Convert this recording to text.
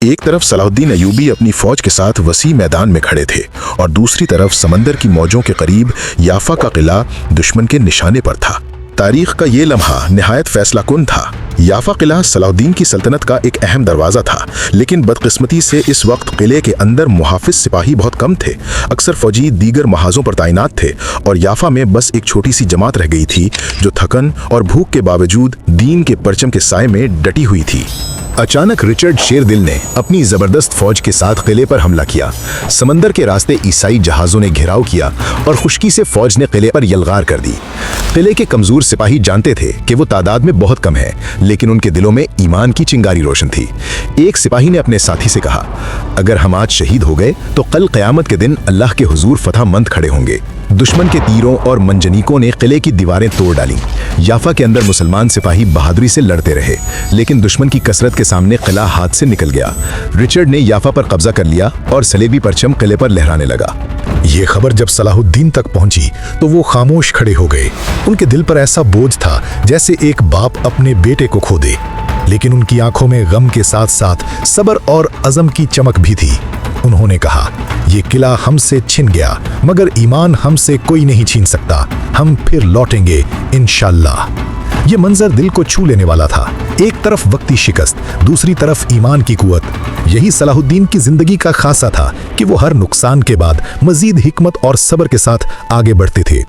एक तरफ सलाहुद्दीन अयूबी अपनी फौज के साथ वसी मैदान में खड़े थे और दूसरी तरफ समंदर की मौजों के करीब याफा का किला दुश्मन के निशाने पर था। तारीख का ये लम्हा निहायत फैसलाकुन था। याफा किला सलाहुद्दीन की सल्तनत का एक अहम दरवाज़ा था, लेकिन बदकिस्मती से इस वक्त किले के अंदर मुहाफिज सिपाही बहुत कम थे। अक्सर फौजी दीगर महाजों पर तैनात थे और याफा में बस एक छोटी सी जमात रह गई थी जो थकन और भूख के बावजूद दीन के परचम के साए में डटी हुई थी। अचानक रिचर्ड शेरदिल ने अपनी जबरदस्त फौज के साथ किले पर हमला किया। समंदर के रास्ते ईसाई जहाजों ने घेराव किया और खुश्की से फौज ने किले पर यलगार कर दी। किले के कमजोर सिपाही जानते थे कि वो तादाद में बहुत कम है, लेकिन उनके दिलों में ईमान की चिंगारी रोशन थी। एक सिपाही ने अपने साथी से कहा, अगर हम आज शहीद हो गए तो कल क़यामत के दिन अल्लाह के हुजूर फतहमंद खड़े होंगे। दुश्मन के तीरों और मंजनीकों ने किले की दीवारें तोड़ डाली। याफा के अंदर मुसलमान सिपाही बहादुरी से लड़ते रहे, लेकिन दुश्मन की कसरत के सामने किला हाथ से निकल गया। रिचर्ड ने याफा पर कब्जा कर लिया और सलेबी परचम किले पर लहराने लगा। ये खबर जब सलाहुद्दीन तक पहुंची तो वो खामोश खड़े हो गए। उनके दिल पर ऐसा बोझ था जैसे एक बाप अपने बेटे को खो दे, लेकिन उनकी आंखों में गम के साथ साथ सब्र और अज़म की चमक भी थी। उन्होंने कहा, ये किला हमसे छिन गया, मगर ईमान हमसे कोई नहीं छीन सकता। हम फिर लौटेंगे इंशाअल्लाह। ये मंजर दिल को छू लेने वाला था। एक तरफ वक्ती शिकस्त, दूसरी तरफ ईमान की कुवत। यही सलाहुद्दीन की जिंदगी का खासा था कि वो हर नुकसान के बाद मजीद हिकमत और सब्र के साथ आगे बढ़ते थे।